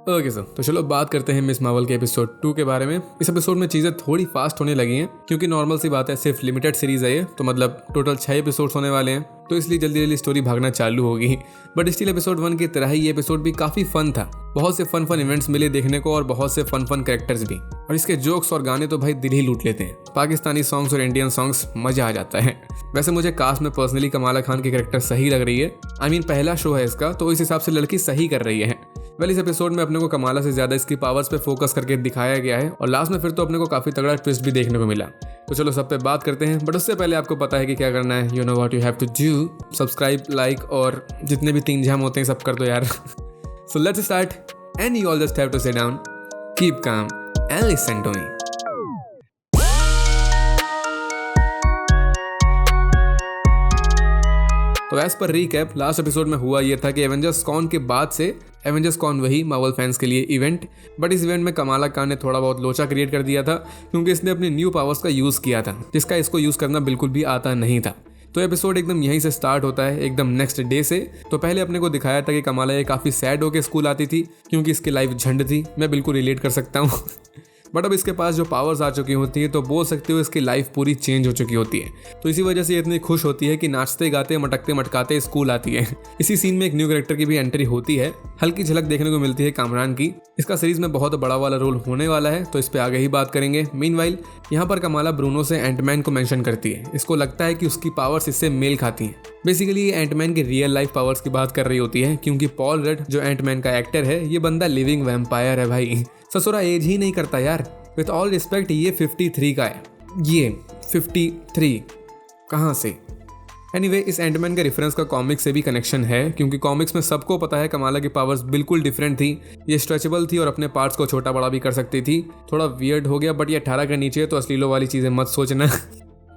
Okay sir, तो चलो बात करते हैं मिस मार्वल के एपिसोड 2 के बारे में। इस एपिसोड में चीज़ें थोड़ी फास्ट होने लगी हैं क्योंकि नॉर्मल सी बात है, सिर्फ लिमिटेड सीरीज है ये, तो मतलब टोटल 6 एपिसोड्स होने वाले हैं, तो इसलिए जल्दी जल्दी स्टोरी भागना चालू होगी। बट स्टिल एपिसोड 1 की तरह ही ये एपिसोड भी काफ़ी फन था। बहुत से फन इवेंट्स मिले देखने को और बहुत से फन कैरेक्टर्स भी, और इसके जोक्स और गाने तो भाई दिल ही लूट लेते हैं। पाकिस्तानी सॉन्ग्स और इंडियन सॉन्ग्स मजा आ जाता है। वैसे मुझे कास्ट में पर्सनली कमाला खान की कैरेक्टर सही लग रही है। आई मीन पहला शो है इसका, तो इस हिसाब से लड़की सही कर रही है। वेल, इस एपिसोड में अपने को कमाला से ज्यादा इसकी पावर्स पे फोकस करके दिखाया गया है और लास्ट में फिर तो अपने को काफी तगड़ा ट्विस्ट भी देखने को मिला। तो चलो सब पे बात करते हैं, बट उससे पहले आपको पता है कि क्या करना है। You know what you have to do, subscribe, like और जितने भी 3 जाम होते हैं सब कर दो यार। So let's start and you all just have to sit down, keep calm and listen to me. तो एज पर रीकैप, लास्ट एपिसोड में हुआ ये था कि एवेंजर्स कॉन के बाद से एवेंजर्स कॉन वही मार्वल फैंस के लिए इवेंट, बट इस इवेंट में कमाला खान ने थोड़ा बहुत लोचा क्रिएट कर दिया था क्योंकि इसने अपनी न्यू पावर्स का यूज़ किया था जिसका इसको यूज़ करना बिल्कुल भी आता नहीं था। तो एपिसोड एकदम यहीं से स्टार्ट होता है, एकदम नेक्स्ट डे से। तो पहले अपने को दिखाया था कि कमाला ये काफ़ी सैड होकर स्कूल आती थी क्योंकि इसकी लाइफ झंड थी। मैं बिल्कुल रिलेट कर सकता हूँ। बट अब इसके पास जो पावर्स आ चुकी होती है तो बोल सकते हो इसकी लाइफ पूरी चेंज हो चुकी होती है। तो इसी वजह से ये इतनी खुश होती है कि नाचते गाते मटकते मटकाते स्कूल आती है। इसी सीन में एक न्यू कैरेक्टर की भी एंट्री होती है, हल्की झलक देखने को मिलती है कामरान की। इसका सीरीज में बहुत बड़ा वाला रोल होने वाला है, तो इस पे आगे ही बात करेंगे। मीनवाइल यहाँ पर कमाला ब्रूनो से एंटमैन को मेंशन करती है। इसको लगता है कि उसकी पावर्स इससे मेल खाती हैं। बेसिकली ये एंटमैन के रियल लाइफ पावर्स की बात कर रही होती है क्योंकि पॉल रड जो एंटमैन का एक्टर है, ये बंदा लिविंग वैम्पायर है भाई। ससुरा एज ही नहीं करता यार। विथ ऑल रिस्पेक्ट, ये 53 का है। ये 53 कहाँ से? एनीवे, इस एंटमैन के रेफरेंस का कॉमिक से भी कनेक्शन है क्योंकि कॉमिक्स में सबको पता है कमाला की पावर्स बिल्कुल डिफरेंट थी। ये स्ट्रेचेबल थी और अपने पार्ट्स को छोटा बड़ा भी कर सकती थी। थोड़ा वियर्ड हो गया, बट ये 18 के नीचे है तो अश्लीलों वाली चीज़ें मत सोचना।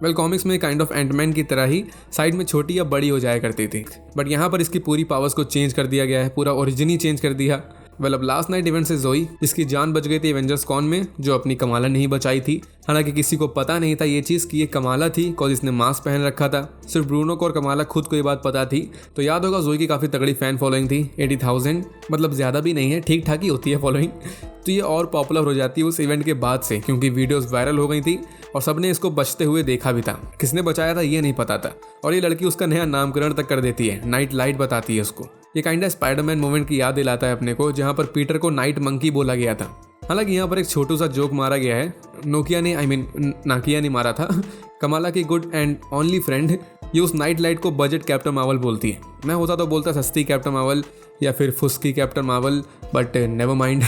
वेल, कॉमिक्स में काइंड ऑफ एंटमैन की तरह ही साइड में छोटी या बड़ी हो जाया करती थी, बट यहाँ पर इसकी पूरी पावर्स को चेंज कर दिया गया है, पूरा ओरिजिन ही चेंज कर दिया। वेल, अब लास्ट नाइट इवेंट से जोई, जिसकी जान बच गई थी एवेंजर्स कॉन में, जो अपनी कमाला नहीं बचाई थी। हालांकि किसी को पता नहीं था ये चीज़ कि ये कमाला थी कॉज इसने मास्क पहन रखा था। सिर्फ ब्रूनो को और कमाला खुद को ये बात पता थी। तो याद होगा जोई की काफ़ी तगड़ी फैन फॉलोइंग थी, 80,000, मतलब ज़्यादा भी नहीं है, ठीक ठाक ही होती है फॉलोइंग। तो ये और पॉपुलर हो जाती है उस इवेंट के बाद से क्योंकि वीडियोस वायरल हो गई थी और सबने इसको बचते हुए देखा भी था। किसने बचाया था ये नहीं पता था, और ये लड़की उसका नया नामकरण तक कर देती है, नाइट लाइट बताती है उसको। ये काइंड ऑफ स्पाइडरमैन मूवमेंट की याद दिलाता है अपने को, जहाँ पर पीटर को नाइट मंकी बोला गया था। हालांकि यहाँ पर एक छोटू सा जोक मारा गया है, नाकिया ने मारा था। कमाला की गुड एंड ओनली फ्रेंड ये उस नाइट लाइट को बजट कैप्टन मार्वल बोलती है। मैं होता तो बोलता सस्ती कैप्टन मार्वल या फिर फुस्की Captain Marvel, but never mind.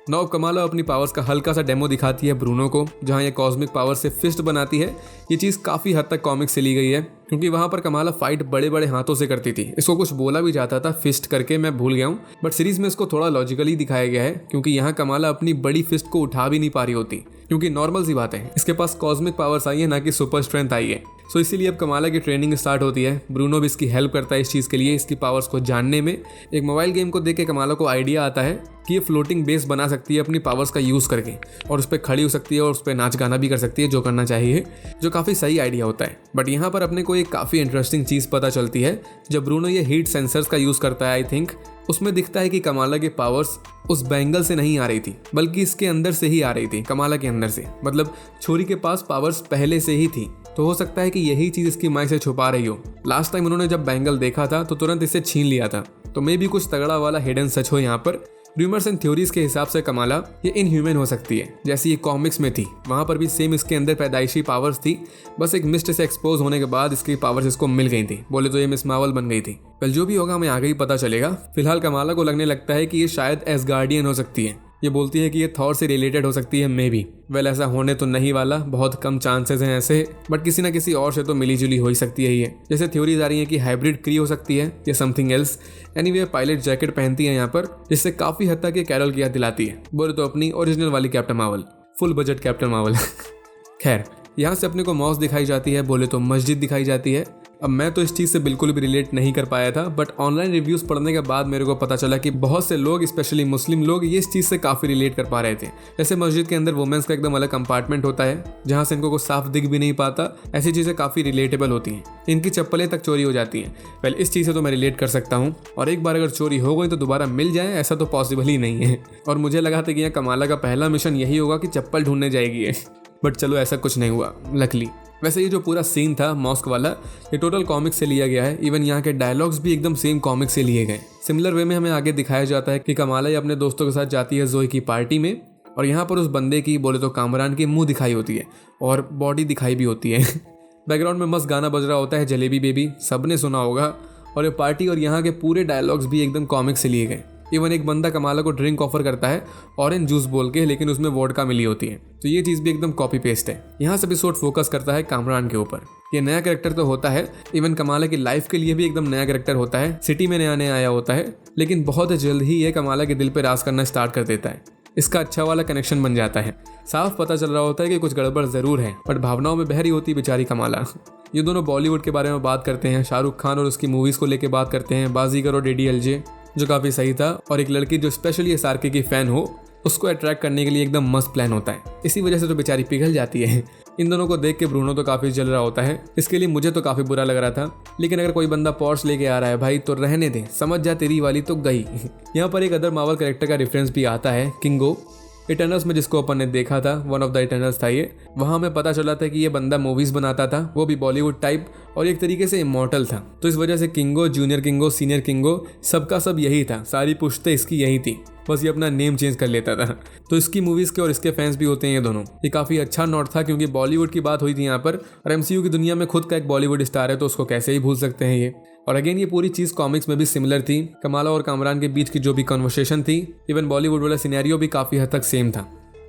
Now Kamala अपनी पावर्स का हल्का सा डेमो दिखाती है ब्रूनो को, जहां ये कॉस्मिक पावर से फिस्ट बनाती है। ये चीज़ काफ़ी हद तक कॉमिक से ली गई है क्योंकि वहां पर कमाला फाइट बड़े बड़े हाथों से करती थी। इसको कुछ बोला भी जाता था फिस्ट करके, मैं भूल गया हूँ, बट सीरीज में इसको थोड़ा लॉजिकली दिखाया गया है क्योंकि यहाँ कमाला अपनी बड़ी फिस्ट को उठा भी नहीं पा रही होती क्योंकि नॉर्मल सी बात है, इसके पास कॉस्मिक पावर्स आई है ना कि सुपर स्ट्रेंथ आई है। सो इसीलिए अब कमाला की ट्रेनिंग स्टार्ट होती है। ब्रूनो भी इसकी हेल्प करता है इस चीज़ के लिए, इसकी पावर्स को जानने में। एक मोबाइल गेम को देख के कमाला को आइडिया आता है कि ये फ्लोटिंग बेस बना सकती है अपनी पावर्स का यूज़ करके, और उस पर खड़ी हो सकती है और उस पर नाच गाना भी कर सकती है, जो करना चाहिए, जो काफ़ी सही आइडिया होता है। बट यहाँ पर अपने को एक काफ़ी इंटरेस्टिंग चीज़ पता चलती है जब ब्रूनो ये हीट सेंसर्स का यूज़ करता है। आई थिंक उसमें दिखता है कि कमाला के पावर्स उस बैंगल से नहीं आ रही थी बल्कि इसके अंदर से ही आ रही थी, कमाला के अंदर से। मतलब छोरी के पास पावर्स पहले से ही थी, तो हो सकता है कि यही चीज़ इसकी माई से छुपा रही हो। लास्ट टाइम उन्होंने जब बैंगल देखा था तो तुरंत इसे छीन लिया था, तो मे भी कुछ तगड़ा वाला हिडन सच हो यहाँ पर। रूमर्स एंड थ्योरीज के हिसाब से कमाला ये इनह्यूमन हो सकती है, जैसी ये कॉमिक्स में थी। वहाँ पर भी सेम इसके अंदर पैदाइशी पावर्स थी, बस एक मिस्ट से एक्सपोज होने के बाद इसकी पावर्स इसको मिल गई थी। बोले तो ये मिस मार्वल बन गई थी। कल जो भी होगा हमें आगे ही पता चलेगा। फिलहाल कमाला को लगने लगता है कि ये शायद एसगार्डियन हो सकती है। ये बोलती है कि ये थॉर से रिलेटेड हो सकती है, मे बी। वेल, ऐसा होने तो नहीं वाला, बहुत कम चांसेस हैं ऐसे, बट किसी ना किसी और से तो मिली जुली हो ही सकती है ये। जैसे थ्योरीज आ रही है कि हाइब्रिड क्री हो सकती है या something else. Anyway, pilot jacket पहनती है यहाँ पर, जिससे काफ़ी हद तक ये कैरल की याद दिलाती है। बोले तो अपनी ओरिजिनल वाली captain Marvel, full budget captain Marvel. खैर, यहाँ से अपने को मॉस दिखाई जाती है, बोले तो मस्जिद दिखाई जाती है। अब मैं तो इस चीज़ से बिल्कुल भी रिलेट नहीं कर पाया था, बट ऑनलाइन रिव्यूज़ पढ़ने के बाद मेरे को पता चला कि बहुत से लोग, स्पेशली मुस्लिम लोग, ये इस चीज़ से काफ़ी रिलेट कर पा रहे थे। जैसे मस्जिद के अंदर वुमेन्स का एकदम अलग कंपार्टमेंट होता है जहाँ से इनको कुछ साफ दिख भी नहीं पाता, ऐसी चीज़ें काफ़ी रिलेटेबल होती हैं। इनकी चप्पलें तक चोरी हो जाती हैं। वेल, इस चीज़ से तो मैं रिलेट कर सकता हूँ, और एक बार अगर चोरी हो गई तो दोबारा मिल जाए ऐसा तो पॉसिबल ही नहीं है। और मुझे लगा था कि यहाँ कमाला का पहला मिशन यही होगा कि चप्पल ढूंढने जाएगी, बट चलो ऐसा कुछ नहीं हुआ, लकली। वैसे ये जो पूरा सीन था मॉस्क वाला, ये टोटल कॉमिक से लिया गया है। इवन यहाँ के डायलॉग्स भी एकदम सेम कॉमिक से लिए गए। सिमिलर वे में हमें आगे दिखाया जाता है कि कमाला अपने दोस्तों के साथ जाती है जोई की पार्टी में, और यहाँ पर उस बंदे की, बोले तो कामरान की, मुंह दिखाई होती है और बॉडी दिखाई भी होती है। बैकग्राउंड में मस्त गाना बज रहा होता है, जलेबी बेबी, सबने सुना होगा। और ये पार्टी और यहाँ के पूरे डायलॉग्स भी एकदम कॉमिक से लिए गए। इवन एक बंदा कमाला को ड्रिंक ऑफर करता है ऑरेंज जूस बोल के, लेकिन उसमें वोडका मिली होती है। तो ये चीज़ भी एकदम कॉपी पेस्ट है। यहाँ से एपिसोड फोकस करता है कामरान के ऊपर। ये नया कैरेक्टर तो होता है, इवन कमाला की लाइफ के लिए भी एकदम नया कैरेक्टर होता है। सिटी में नया आया होता है, लेकिन बहुत जल्द ही ये कमाला के दिल पे राज करना स्टार्ट कर देता है। इसका अच्छा वाला कनेक्शन बन जाता है। साफ पता चल रहा होता है कि कुछ गड़बड़ जरूर है, बट भावनाओं में बहरी होती बेचारी कमाला। ये दोनों बॉलीवुड के बारे में बात करते हैं, शाहरुख खान और उसकी मूवीज को लेके बात करते हैं, बाजीगर और DDLJ, जो काफ़ी सही था। और एक लड़की जो स्पेशली SRK की फ़ैन हो, उसको अट्रैक्ट करने के लिए एकदम मस्त प्लान होता है। इसी वजह से तो बेचारी पिघल जाती है। इन दोनों को देख के ब्रूनो तो काफ़ी जल रहा होता है। इसके लिए मुझे तो काफ़ी बुरा लग रहा था, लेकिन अगर कोई बंदा पॉर्श लेके आ रहा है भाई तो रहने दे, समझ जा, तेरी वाली तो गई। यहाँ पर एक अदर मार्वल कैरेक्टर का रेफरेंस भी आता है, किंगो। इटर्नल्स में जिसको अपन ने देखा था, वन ऑफ द इटर्नल्स था ये। वहाँ हमें पता चला था कि ये बंदा मूवीज़ बनाता था, वो भी बॉलीवुड टाइप, और एक तरीके से इमॉर्टल था। तो इस वजह से किंगो, जूनियर किंगो, सीनियर किंगो, सबका सब यही था। सारी पुश्तें इसकी यही थी, बस ये अपना नेम चेंज कर लेता था। तो इसकी मूवीज़ के और इसके फैंस भी होते हैं ये दोनों। ये काफ़ी अच्छा नोट था, क्योंकि बॉलीवुड की बात हुई थी यहाँ पर, और MCU की दुनिया में खुद का एक बॉलीवुड स्टार है, तो उसको कैसे ही भूल सकते हैं ये। और अगेन ये पूरी चीज़ कॉमिक्स में भी सिमिलर थी। कमाला और कामरान के बीच की जो भी कन्वर्सेशन थी, इवन बॉलीवुड वाला सिनेरियो भी काफ़ी हद तक सेम था।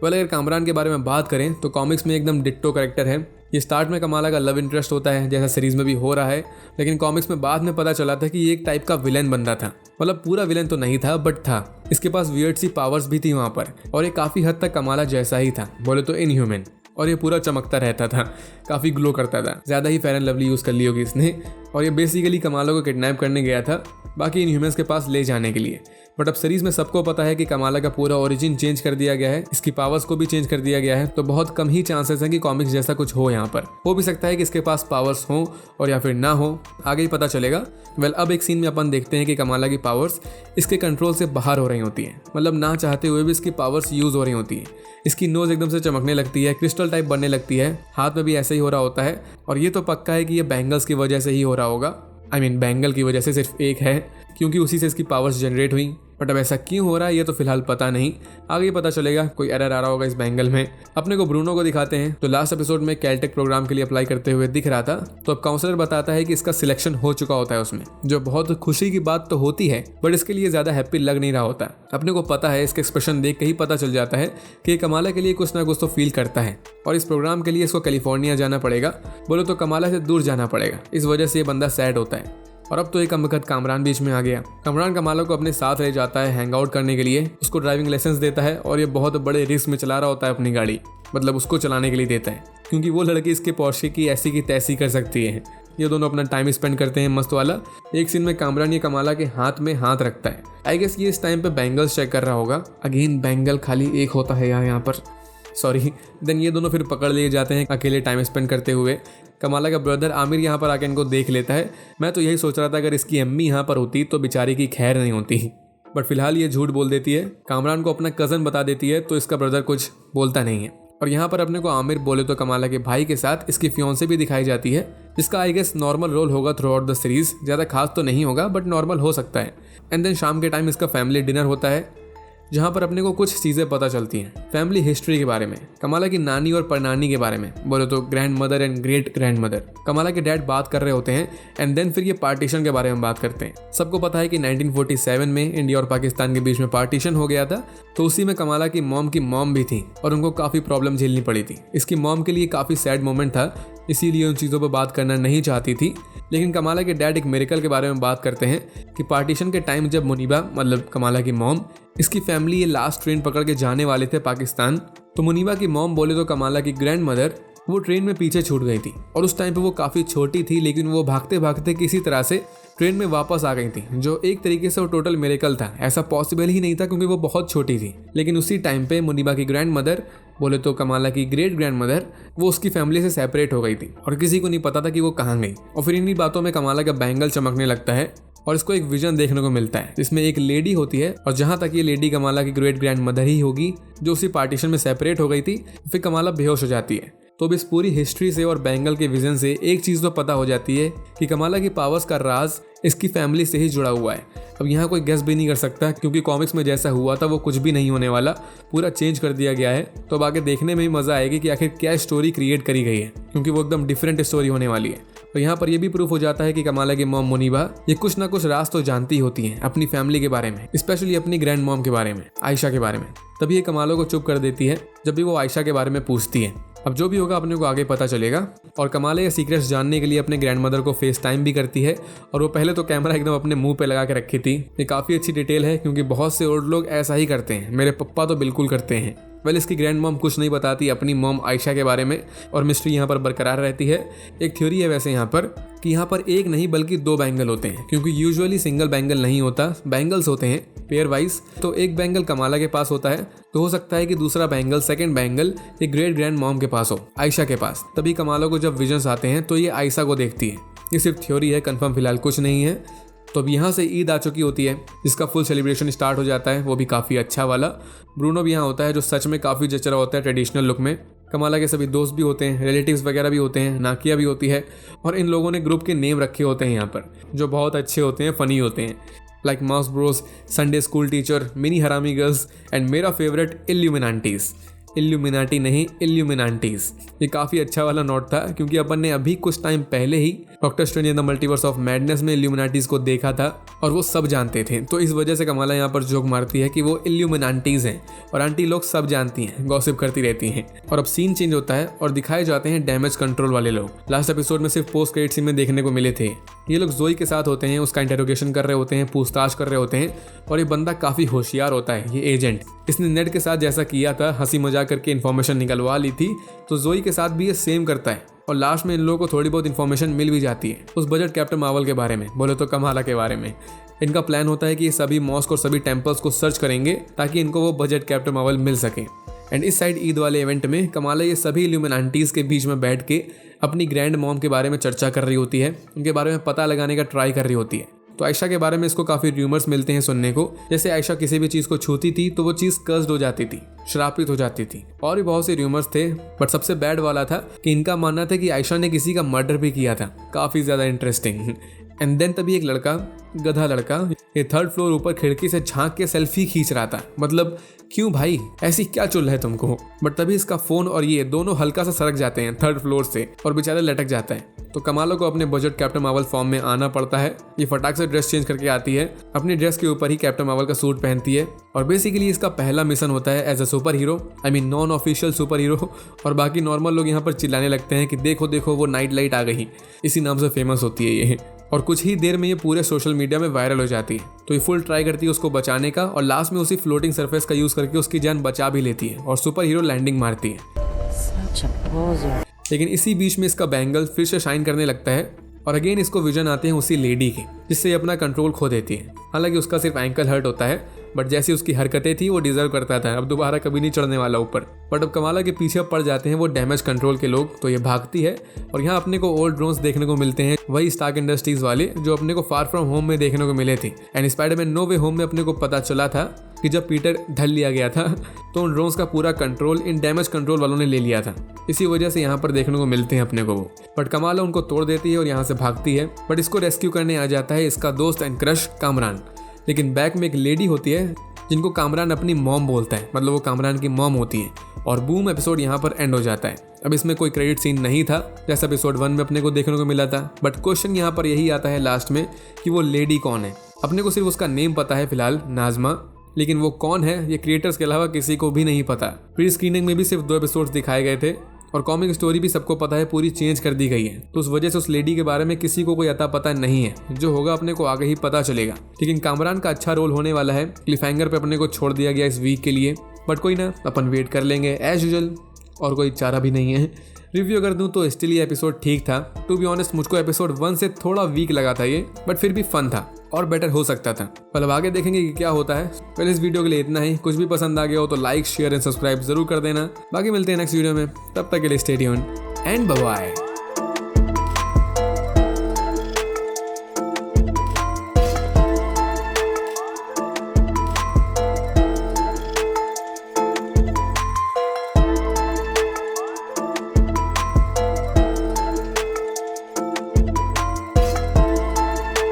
वेल, अगर कामरान के बारे में बात करें तो कॉमिक्स में एकदम डिट्टो कैरेक्टर है। ये स्टार्ट में कमाला का लव इंटरेस्ट होता है, जैसा सीरीज में भी हो रहा है, लेकिन कॉमिक्स में बाद में पता चला था कि ये एक टाइप का विलेन बंदा था। मतलब पूरा विलेन तो नहीं था, बट था। इसके पास वियर्ड सी पावर्स भी थी वहाँ पर, और ये काफ़ी हद तक कमाला जैसा ही था, बोले तो इनह्यूमन। और ये पूरा चमकता रहता था, काफ़ी ग्लो करता था। ज़्यादा ही फेयर एंड लवली यूज़ कर ली होगी इसने। और ये बेसिकली कमाला को किडनैप करने गया था, बाकी इनह्यूमन्स के पास ले जाने के लिए। बट अब सीरीज में सबको पता है कि कमाला का पूरा ओरिजिन चेंज कर दिया गया है, इसकी पावर्स को भी चेंज कर दिया गया है। तो बहुत कम ही चांसेस हैं कि कॉमिक्स जैसा कुछ हो यहाँ पर। हो भी सकता है कि इसके पास पावर्स हो और या फिर ना हो, आगे ही पता चलेगा। वेल, अब एक सीन में अपन देखते हैं कि कमाला की पावर्स इसके कंट्रोल से बाहर हो रही होती हैं। मतलब ना चाहते हुए भी इसकी पावर्स यूज़ हो रही होती हैं। इसकी नोज एकदम से चमकने लगती है, क्रिस्टल टाइप बनने लगती है, हाथ में भी ऐसे ही हो रहा होता है। और ये तो पक्का है कि ये बैंगल्स की वजह से ही हो रहा होगा। बैंगल की वजह से सिर्फ एक है, क्योंकि उसी से इसकी पावर्स जनरेट हुई। बट अब ऐसा क्यों हो रहा है ये तो फिलहाल पता नहीं, आगे ही पता चलेगा। कोई एरर आ रहा होगा इस बैंगल में। अपने को ब्रूनो को दिखाते हैं, तो लास्ट एपिसोड में कैलटेक प्रोग्राम के लिए अप्लाई करते हुए दिख रहा था। तो अब काउंसलर बताता है कि इसका सिलेक्शन हो चुका होता है उसमें, जो बहुत खुशी की बात तो होती है, बट इसके लिए ज़्यादा हैप्पी लग नहीं रहा होता। अपने को पता है, इसके एक्सप्रेशन देख के ही पता चल जाता है कि कमाला के लिए कुछ ना कुछ तो फील करता है, और इस प्रोग्राम के लिए इसको कैलिफोर्निया जाना पड़ेगा, बोलो तो कमाला से दूर जाना पड़ेगा। इस वजह से ये बंदा सैड होता है। और अब तो एक अमकत कामरान बीच में आ गया। कामरान कमाला को अपने साथ ले जाता है हैंग आउट करने के लिए, उसको ड्राइविंग लाइसेंस देता है, और ये बहुत बड़े रिस्क में चला रहा होता है अपनी गाड़ी। मतलब उसको चलाने के लिए देता है, क्योंकि वो लड़की इसके पोर्शे की ऐसी की तैसी कर सकती है। ये दोनों अपना टाइम स्पेंड करते हैं मस्त वाला। एक सीन में कामरान ये कमाला के हाथ में हाथ रखता है। आई गेस ये इस टाइम पे बैंगल्स चेक कर रहा होगा। अगेन बैंगल खाली एक होता है यहाँ पर, सॉरी। देन ये दोनों फिर पकड़ लिए जाते हैं अकेले टाइम स्पेंड करते हुए। कमाला का ब्रदर आमिर यहाँ पर आके इनको देख लेता है। मैं तो यही सोच रहा था अगर इसकी अम्मी यहाँ पर होती तो बेचारी की खैर नहीं होती, बट फिलहाल ये झूठ बोल देती है। कामरान को अपना कज़न बता देती है, तो इसका ब्रदर कुछ बोलता नहीं है। और यहाँ पर अपने को आमिर बोले तो कमाला के भाई के साथ इसकी फियोंसे भी दिखाई जाती है, जिसका आई गेस नॉर्मल रोल होगा थ्रू आउट द सीरीज। ज़्यादा खास तो नहीं होगा, बट नॉर्मल हो सकता है। एंड देन शाम के टाइम इसका फैमिली डिनर होता है, जहाँ पर अपने को कुछ चीज़ें पता चलती हैं फैमिली हिस्ट्री के बारे में, कमाला की नानी और परनानी के बारे में, बोले तो grand mother and great grand mother. Kamala के डैड बात कर रहे होते हैं, एंड देन फिर ये पार्टीशन के बारे में बात करते हैं। सबको पता है कि 1947 में इंडिया और पाकिस्तान के बीच में पार्टीशन हो गया था, तो उसी में कमाला की मॉम भी थी, और उनको काफ़ी प्रॉब्लम झेलनी पड़ी थी। इसकी मॉम के लिए काफ़ी सैड मोमेंट था, इसीलिए उन चीज़ों पर बात करना नहीं चाहती थी। लेकिन कमाला के डैड एक मिरेकल के बारे में बात करते हैं कि पार्टीशन के टाइम जब मुनीबा, मतलब कमाला की मॉम, इसकी फैमिली ये लास्ट ट्रेन पकड़ के जाने वाले थे पाकिस्तान, तो मुनीबा की मॉम बोले तो कमाला की ग्रैंड मदर वो ट्रेन में पीछे छूट गई थी और उस टाइम पे वो काफ़ी छोटी थी, लेकिन वो भागते भागते किसी तरह से ट्रेन में वापस आ गई थी, जो एक तरीके से वो टोटल मिरेकल था। ऐसा पॉसिबल ही नहीं था क्योंकि वो बहुत छोटी थी। लेकिन उसी टाइम पे मुनीबा की ग्रैंड मदर, बोले तो कमाला की ग्रेट ग्रैंड मदर, वो उसकी फैमिली से सेपरेट हो गई थी और किसी को नहीं पता था कि वो कहाँ गई। और फिर इन्हीं बातों में कमाला का बैंगल चमकने लगता है और इसको एक विजन देखने को मिलता है जिसमें एक लेडी होती है, और जहाँ तक ये लेडी कमाला की ग्रेट ग्रैंड मदर ही होगी जो उसी पार्टीशन में सेपरेट हो गई थी। फिर कमाला बेहोश हो जाती है। तो अब इस पूरी हिस्ट्री से और बैंगल के विजन से एक चीज़ तो पता हो जाती है कि कमाला की पावर्स का राज इसकी फैमिली से ही जुड़ा हुआ है। अब यहाँ कोई गेस भी नहीं कर सकता क्योंकि कॉमिक्स में जैसा हुआ था वो कुछ भी नहीं होने वाला, पूरा चेंज कर दिया गया है। तो अब आगे देखने में ही मज़ा आएगी कि आखिर क्या स्टोरी क्रिएट करी गई है, क्योंकि वो एकदम डिफरेंट स्टोरी होने वाली है। तो यहाँ पर यह भी प्रूफ हो जाता है कि कमाला की मॉम मुनीबा ये कुछ ना कुछ राज तो जानती होती हैं अपनी फैमिली के बारे में, स्पेशली अपनी ग्रैंड मॉम के बारे में, आयशा के बारे में। तभी ये कमालों को चुप कर देती है जब भी वो आयशा के बारे में पूछती है। अब जो भी होगा अपने को आगे पता चलेगा। और कमाला ये सीक्रेट्स जानने के लिए अपने ग्रैंड मदर को फेस टाइम भी करती है, और वो पहले तो कैमरा एकदम अपने मुंह पे लगा के रखी थी। ये काफ़ी अच्छी डिटेल है क्योंकि बहुत से ओल्ड लोग ऐसा ही करते हैं, मेरे पप्पा तो बिल्कुल करते हैं। वेल, इसकी ग्रैंड मॉम कुछ नहीं बताती अपनी मॉम आयशा के बारे में और मिस्ट्री यहाँ पर बरकरार रहती है। एक थ्योरी है वैसे यहाँ पर कि यहाँ पर एक नहीं बल्कि दो बैंगल होते हैं, क्योंकि यूजुअली सिंगल बैंगल नहीं होता, बैंगल्स होते हैं पेयर वाइज। तो एक बैंगल कमाला के पास होता है, तो हो सकता है कि दूसरा बैंगल, सेकंड बैंगल, ये ग्रेट ग्रैंड मॉम के पास हो, आयशा के पास। तभी कमाला को जब विजन्स आते हैं तो ये आयशा को देखती है। ये सिर्फ थ्योरी है, कंफर्म फिलहाल कुछ नहीं है। तो अब यहाँ से ईद आ चुकी होती है जिसका फुल सेलिब्रेशन स्टार्ट हो जाता है, वो भी काफ़ी अच्छा वाला। ब्रूनो भी यहाँ होता है जो सच में काफ़ी जच रहा होता है ट्रेडिशनल लुक में। कमाला के सभी दोस्त भी होते हैं, रिलेटिव्स वगैरह भी होते हैं, नाकिया भी होती है, और इन लोगों ने ग्रुप के नेम रखे होते हैं यहाँ पर जो बहुत अच्छे होते हैं, फ़नी होते हैं, like mouse Bros, Sunday school teacher, mini हरामी गर्ल्स एंड मेरा फेवरेट इल्यूमिनाटीज। इल्यूमिनाटी नहीं, इल्यूमिनाटीज। ये काफ़ी अच्छा वाला नोट था क्योंकि अपन ने अभी कुछ टाइम पहले ही Doctor Strange in the Multiverse of Madness में इल्यूमिनाटीज को देखा था और वो सब जानते थे। तो इस वजह से कमाला यहाँ पर जोक मारती है कि वो इल्यूमिनाटीज हैं और आंटी लोग सब जानती हैं, गॉसिप करती रहती हैं। और अब सीन चेंज होता है और दिखाए जाते हैं डैमेज कंट्रोल वाले लोग। लास्ट एपिसोड में सिर्फ पोस्ट क्रेडिट सीन में देखने को मिले थे। ये लोग जोई के साथ होते हैं, उसका इंटेरोगेशन कर रहे होते हैं, पूछताछ कर रहे होते हैं, और ये बंदा काफ़ी होशियार होता है, ये एजेंट। इसने नेड के साथ जैसा किया था, हंसी मजाक करके इन्फॉर्मेशन निकलवा ली थी, तो जोई के साथ भी ये सेम करता है। और लास्ट में इन लोगों को थोड़ी बहुत इन्फॉर्मेशन मिल भी जाती है उस बजट कैप्टन मार्वल के बारे में, बोले तो कमाला के बारे में। इनका प्लान होता है कि ये सभी मॉस्क और सभी टेम्पल्स को सर्च करेंगे ताकि इनको वो बजट कैप्टन मार्वल मिल सके। एंड इस साइड ईद वाले इवेंट में कमाला ये सभी इल्यूमिनाटीज के बीच में बैठ के अपनी ग्रैंड मॉम के बारे में चर्चा कर रही होती है, उनके बारे में पता लगाने का ट्राई कर रही होती है। तो आयशा के बारे में इसको काफ़ी र्यूमर्स मिलते हैं सुनने को, जैसे आयशा किसी भी चीज़ को छूती थी तो वो चीज़ कर्स्ड हो जाती थी, श्रापित हो जाती थी, और भी बहुत से र्यूमर्स थे। बट सबसे बैड वाला था कि इनका मानना था कि आयशा ने किसी का मर्डर भी किया था। काफ़ी ज़्यादा इंटरेस्टिंग। एंड देन तभी एक लड़का, गधा लड़का, ये 3rd फ्लोर ऊपर खिड़की से झांक के सेल्फी खींच रहा था। मतलब क्यों भाई, ऐसी क्या चुल है तुमको। बट तभी इसका फ़ोन और ये दोनों हल्का सा सरक जाते हैं 3rd फ्लोर से और बेचारा लटक जाता है। तो कमाला को अपने बजट कैप्टन मार्वल फॉर्म में आना पड़ता है। ये फटाक से ड्रेस चेंज करके आती है, अपनी ड्रेस के ऊपर ही कैप्टन मार्वल का सूट पहनती है, और बेसिकली इसका पहला मिशन होता है as a superhero, I mean non official superhero. और बाकी नॉर्मल लोग यहाँ पर चिल्लाने लगते हैं कि देखो देखो वो नाइट लाइट आ गई, इसी नाम से फेमस होती है ये। और कुछ ही देर में ये पूरे सोशल मीडिया में वायरल हो जाती है। तो ये फुल ट्राई करती है उसको बचाने का, और लास्ट में उसी फ्लोटिंग सरफेस का यूज़ करके उसकी जान बचा भी लेती है और सुपर हीरो लैंडिंग मारती है। लेकिन इसी बीच में इसका बैंगल फिर से शाइन करने लगता है और अगेन इसको विजन आते हैं उसी लेडी के, जिससे ये अपना कंट्रोल खो देती है। हालांकि उसका सिर्फ एंकल हर्ट होता है, बट जैसी उसकी हरकतें थी वो डिजर्व करता था, अब दोबारा कभी नहीं चढ़ने वाला ऊपर। बट अब कमाला के पीछे पड़ जाते हैं वो डैमेज कंट्रोल के लोग, तो ये भागती है और यहाँ अपने को ओल्ड ड्रोन्स देखने को मिलते हैं, वही स्टार्क इंडस्ट्रीज वाले जो अपने को फार फ्रॉम होम में देखने को मिले थे। And Spiderman no way home में अपने को पता चला था कि जब पीटर ढल लिया गया था तो उन ड्रोन्स का पूरा कंट्रोल इन डैमेज कंट्रोल वालों ने ले लिया था। इसी वजह से यहाँ पर देखने को मिलते हैं अपने को वो। बट कमाला उनको तोड़ देती है और यहाँ से भागती है। बट इसको रेस्क्यू करने आ जाता है इसका दोस्त एंड क्रश कामरान। लेकिन बैक में एक लेडी होती है जिनको कामरान अपनी मॉम बोलता है, मतलब वो कामरान की मॉम होती है। और बूम, एपिसोड यहाँ पर एंड हो जाता है। अब इसमें कोई क्रेडिट सीन नहीं था जैसा एपिसोड 1 में अपने को देखने को मिला था। बट क्वेश्चन यहाँ पर यही आता है लास्ट में कि वो लेडी कौन है। अपने को सिर्फ उसका नेम पता है फिलहाल, नाजमा, लेकिन वो कौन है ये क्रिएटर्स के अलावा किसी को भी नहीं पता। प्री स्क्रीनिंग में भी सिर्फ 2 एपिसोड्स दिखाए गए थे और कॉमिक स्टोरी भी सबको पता है पूरी चेंज कर दी गई है। तो उस वजह से उस लेडी के बारे में किसी को कोई अता पता नहीं है, जो होगा अपने को आगे ही पता चलेगा। लेकिन कामरान का अच्छा रोल होने वाला है। क्लिफहैंगर पे अपने को छोड़ दिया गया इस वीक के लिए, बट कोई ना, अपन वेट कर लेंगे एज यूजुअल, और कोई चारा भी नहीं है। रिव्यू अगर दूं तो स्टिल ये एपिसोड ठीक था। टू बी ऑनेस्ट मुझको एपिसोड 1 से थोड़ा वीक लगा था ये, बट फिर भी फन था और बेटर हो सकता था। पर अब आगे देखेंगे कि क्या होता है। पहले इस वीडियो के लिए इतना ही। कुछ भी पसंद आ गया हो तो लाइक शेयर एंड सब्सक्राइब जरूर कर देना। बाकी मिलते हैं नेक्स्ट वीडियो में, तब तक के लिए stay tuned and bye bye.